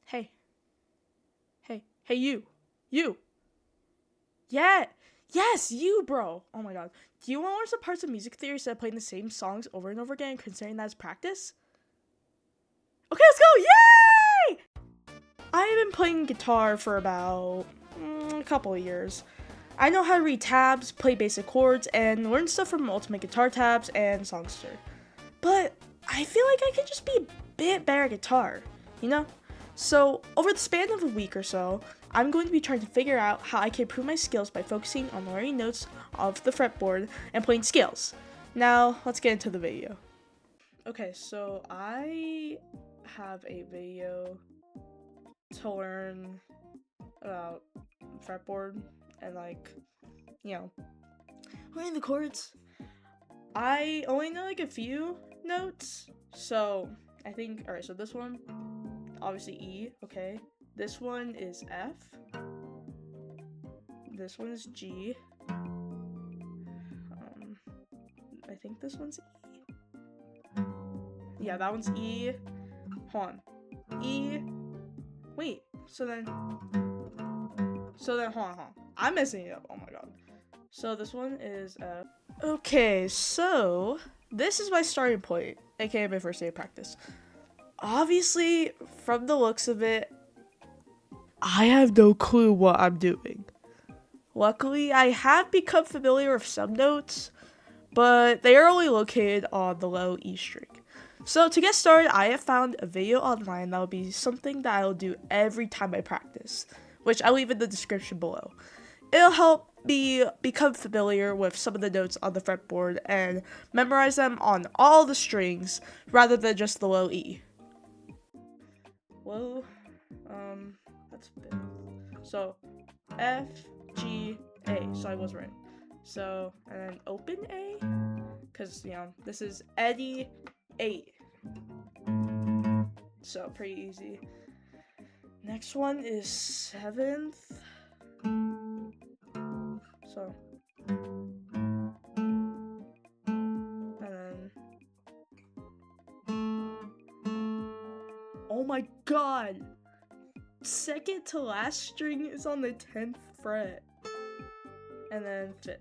Hey. Hey, you. You. Yeah. Yes, you, bro. Oh my god. Do you want to learn some parts of music theory instead of playing the same songs over and over again and considering that as practice? Okay, let's go. Yay! I've been playing guitar for about a couple of years. I know how to read tabs, play basic chords, and learn stuff from Ultimate Guitar Tabs and Songster. But I feel like I could just be a bit better at guitar, you know? So, over the span of a week or so, I'm going to be trying to figure out how I can improve my skills by focusing on learning notes of the fretboard and playing scales. Now, let's get into the video. Okay, so I have a video to learn about fretboard and learning the chords. I only know a few notes, so I think, alright, so this one, obviously E, okay. This one is F. This one is G. I think this one's E. Yeah, that one's E. Hold on. E. Wait, so then, hold on. I'm messing it up, oh my god. So this one is F. Okay, so this is my starting point, aka my first day of practice. Obviously, from the looks of it, I have no clue what I'm doing. Luckily, I have become familiar with some notes, but they are only located on the low E string. So to get started, I have found a video online that will be something that I will do every time I practice, which I'll leave in the description below. It'll help me become familiar with some of the notes on the fretboard and memorize them on all the strings rather than just the low E. Low, that's big. So, F, G, A. So I was right. So, and then open A, because, this is Eddie 8. So, pretty easy. Next one is 7th. So, and then, oh my god! Second to last string is on the 10th fret. And then 5th.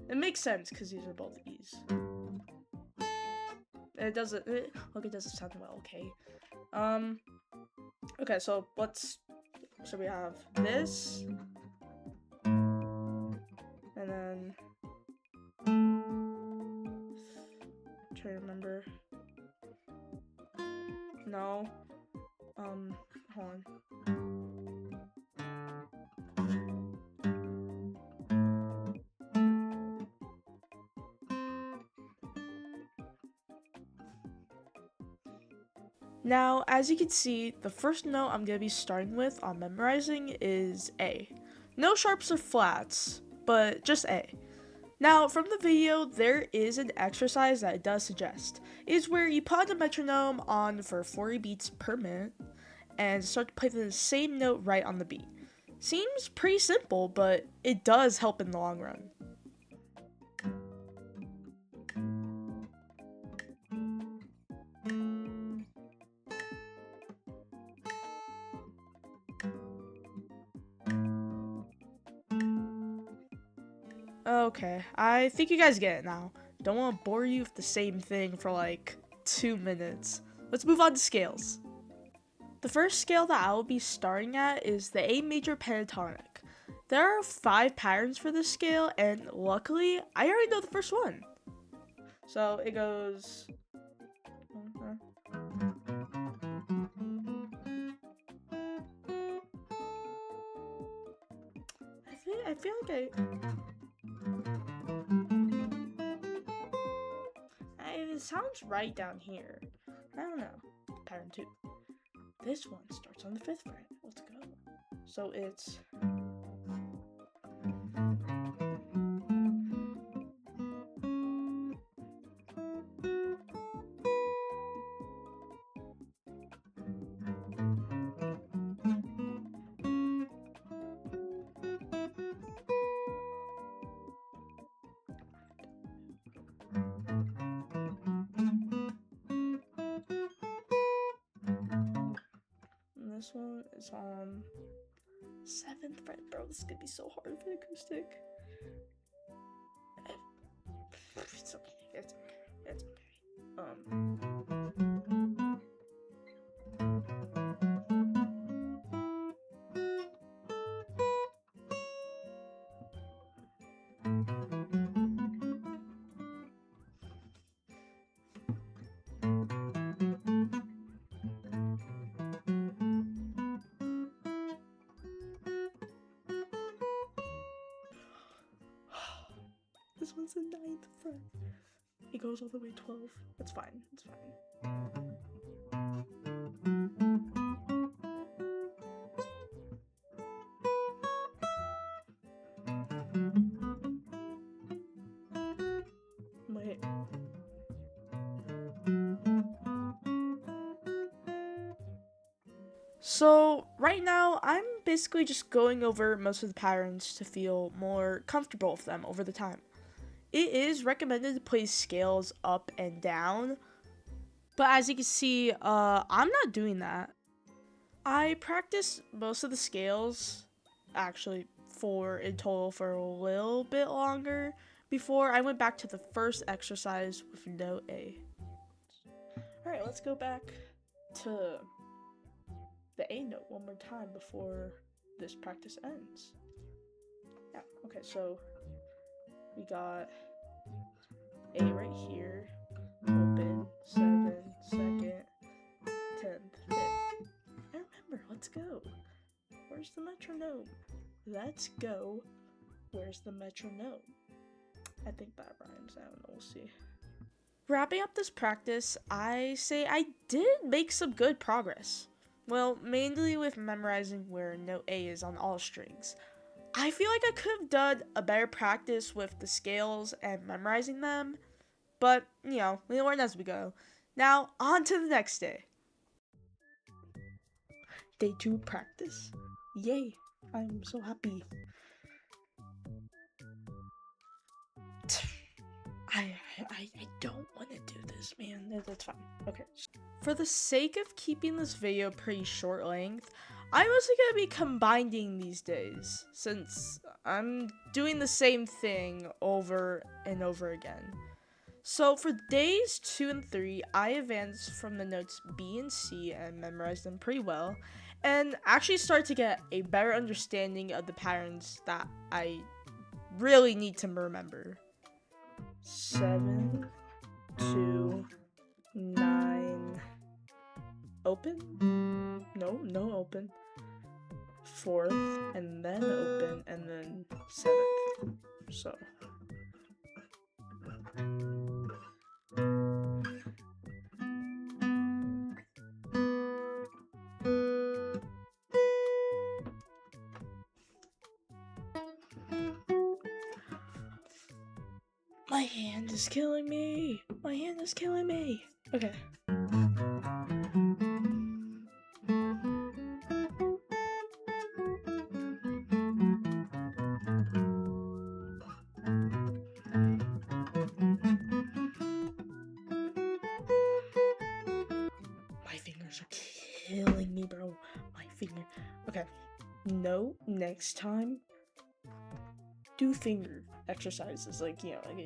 It makes sense because these are both E's. It doesn't sound well, okay. Okay, so we have this. And then, try to remember. No. Hold on. Now, as you can see, the first note I'm going to be starting with on memorizing is A. No sharps or flats, but just A. Now, from the video, there is an exercise that it does suggest. It is where you put the metronome on for 40 beats per minute and start to play the same note right on the beat. Seems pretty simple, but it does help in the long run. Okay, I think you guys get it now. Don't want to bore you with the same thing for like 2 minutes. Let's move on to scales. The first scale that I will be starting at is the A major pentatonic. There are 5 patterns for this scale, and luckily, I already know the first one. So it goes... I feel like it sounds right down here. I don't know. Pattern 2. This one starts on the 5th fret. Let's go. So it's... this one is on 7th fret, bro. This is gonna be so hard for the acoustic. It's okay. It's okay. It's okay. This one's the 9th fret. It goes all the way 12. It's fine. It's fine. Wait. So right now, I'm basically just going over most of the patterns to feel more comfortable with them over the time. It is recommended to play scales up and down, but as you can see, I'm not doing that. I practiced most of the scales, actually, in total for a little bit longer before I went back to the first exercise with note A. Alright, let's go back to the A note one more time before this practice ends. Yeah, okay, so we got A right here, open, 7, 2nd, 10th, 5th. I remember, let's go. Where's the metronome? Let's go. Where's the metronome? I think that rhymes, I don't know, we'll see. Wrapping up this practice, I say I did make some good progress. Well, mainly with memorizing where note A is on all strings. I feel like I could have done a better practice with the scales and memorizing them, but, you know, we learn as we go. Now, on to the next day. Day 2 practice. Yay, I'm so happy. I don't want to do this, man. That's fine. Okay. For the sake of keeping this video pretty short length, I'm mostly going to be combining these days, since I'm doing the same thing over and over again. So for days 2 and 3, I advanced from the notes B and C and memorized them pretty well, and actually started to get a better understanding of the patterns that I really need to remember. 7, 2, 9, open? No open. 4th, and then open, and then 7th. So. My hand is killing me. My hand is killing me. Okay. My fingers are killing me, bro. My finger. Okay. No, next time, do finger exercises. Like, you know, like,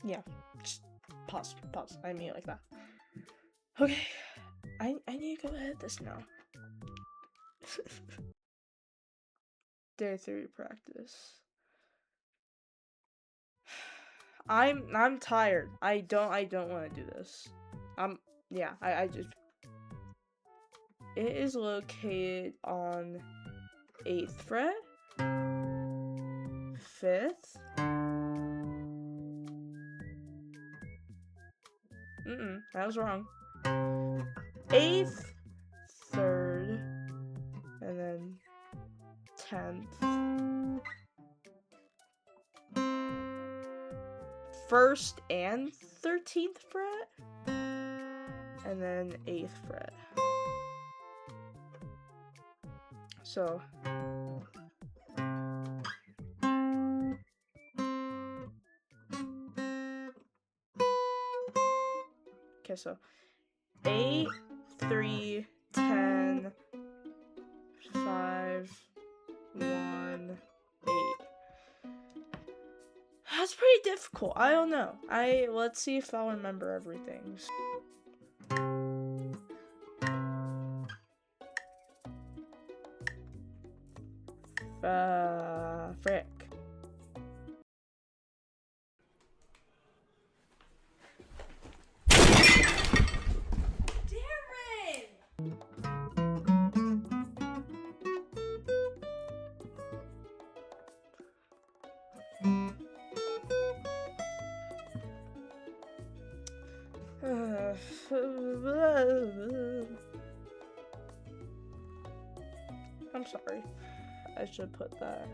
yeah. Just pause. I mean it like that. Okay. I need to go edit this now. Day 3 practice. I'm tired. I don't want to do this. Yeah, I just. It is located on 8th fret, 5th. That was wrong. 8th, 3rd, and then 10th. 1st and 13th fret, and then 8th fret. So. Okay, so 8, 3, 10, difficult. I don't know. Let's see if I'll remember everything. Frick. I'm sorry. I should put that.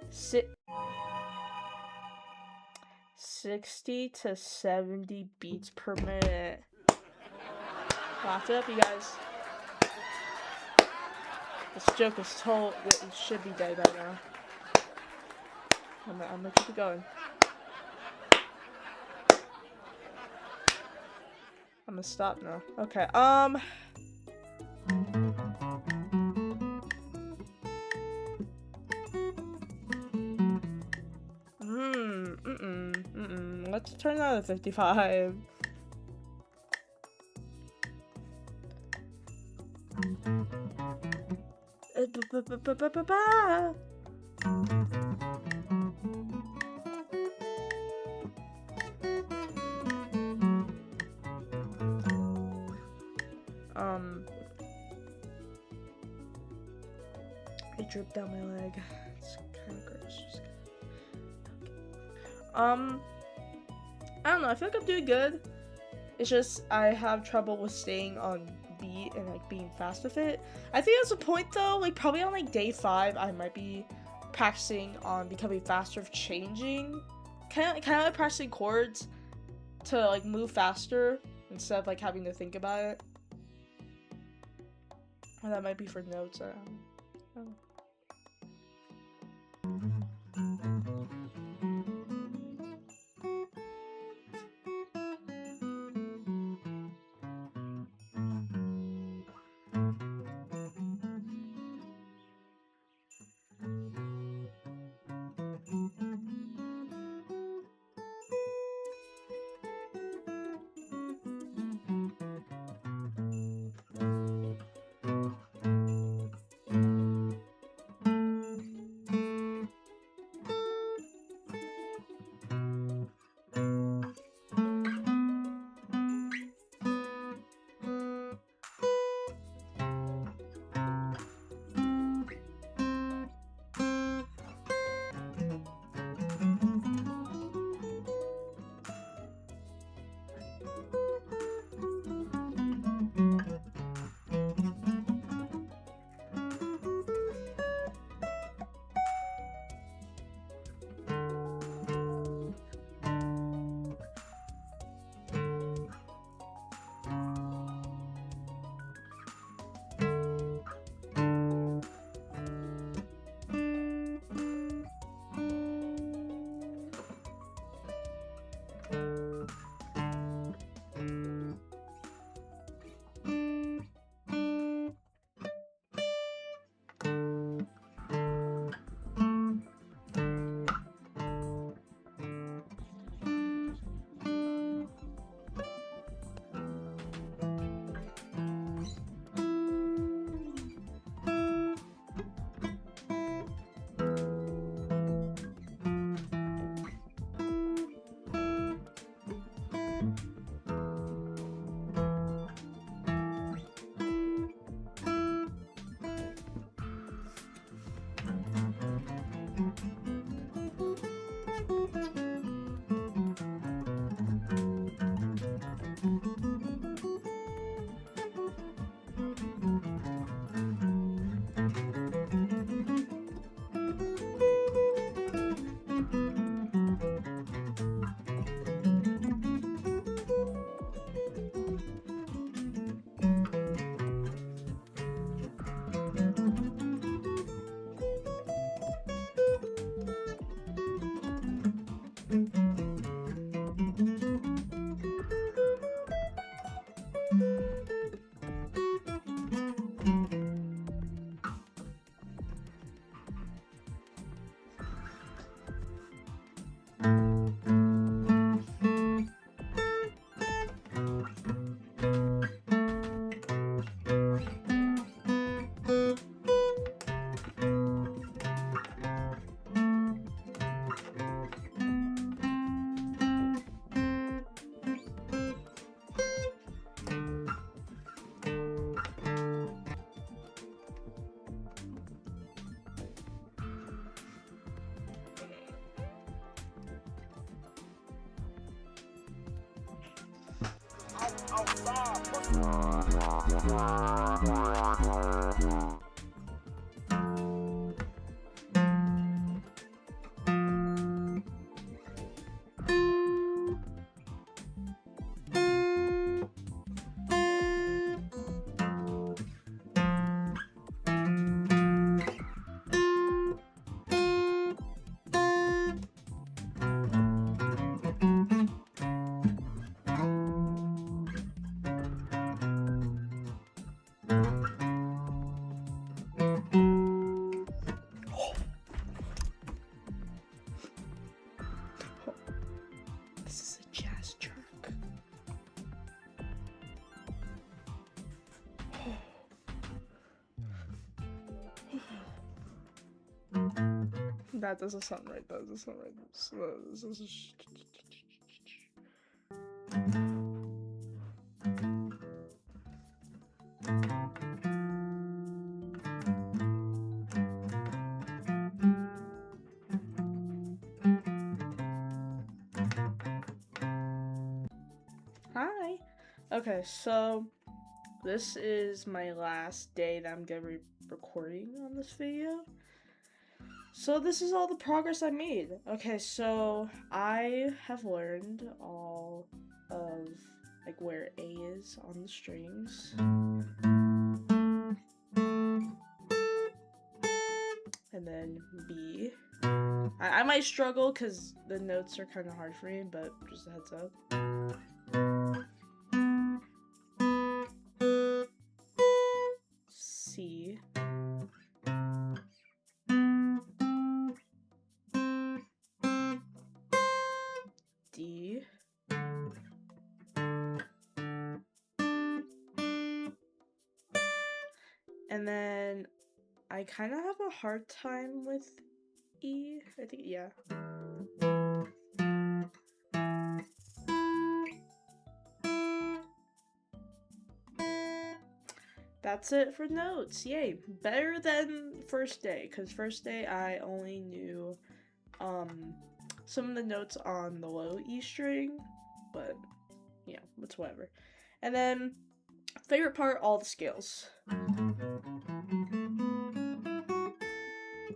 60 to 70 beats per minute. Laugh it up, you guys. This joke is told. It should be dead by now. I'm gonna keep it going. I'm gonna stop now. Okay. Let's turn that to 55. It dripped down my leg. It's kind of gross. I don't know. I feel like I'm doing good. It's just I have trouble with staying on beat and like being fast with it. I think that's a point though. Like probably on like day 5, I might be practicing on becoming faster of changing. Kind of like practicing chords to like move faster instead of like having to think about it. Or that might be for notes. I don't know. This is a jazz track. That doesn't sound right. That doesn't sound right. This is... Hi. Okay, so this is my last day that I'm gonna be recording on this video. So this is all the progress I made. Okay, so I have learned all of like where A is on the strings. And then B. I might struggle because the notes are kind of hard for me, but just a heads up. C. D. And then I kind of have a hard time with E. I think, yeah. That's it for notes. Yay. Better than first day, because first day I only knew some of the notes on the low E string, but yeah, it's whatever. And then favorite part, all the scales.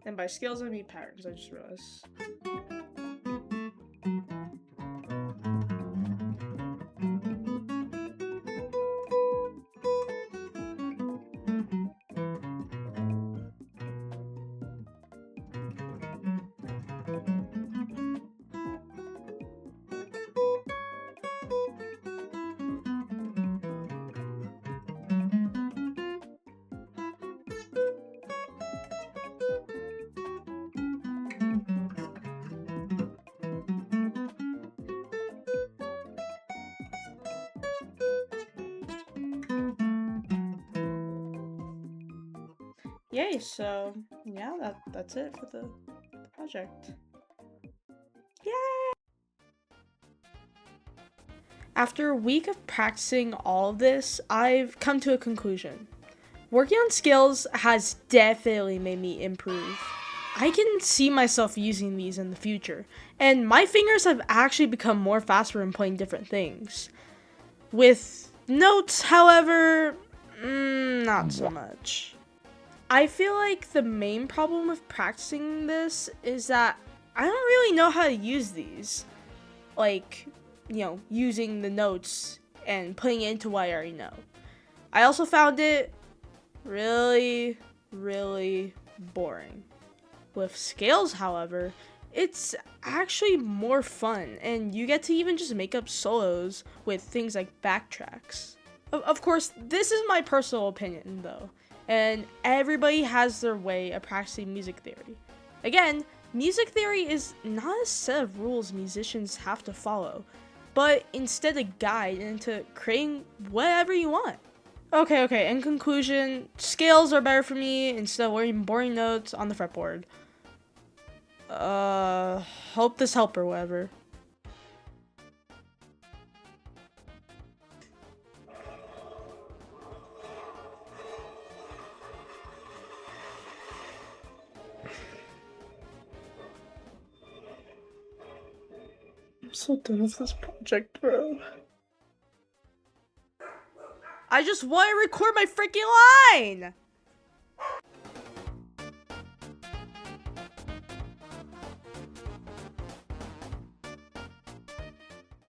And by scales I mean patterns, I just realized. Yay, so yeah, that's it for the project. Yay! After a week of practicing all of this, I've come to a conclusion. Working on scales has definitely made me improve. I can see myself using these in the future, and my fingers have actually become more faster in playing different things. With notes, however, not so much. I feel like the main problem with practicing this is that I don't really know how to use these. Like, you know, using the notes and putting it into what I already know. I also found it really, really boring. With scales, however, it's actually more fun, and you get to even just make up solos with things like backtracks. Of course, this is my personal opinion, though, and everybody has their way of practicing music theory. Again, music theory is not a set of rules musicians have to follow, but instead a guide into creating whatever you want. Okay, in conclusion, scales are better for me instead of learning boring notes on the fretboard. Hope this helped or whatever. I'm so done with this project, bro. I just want to record my freaking line.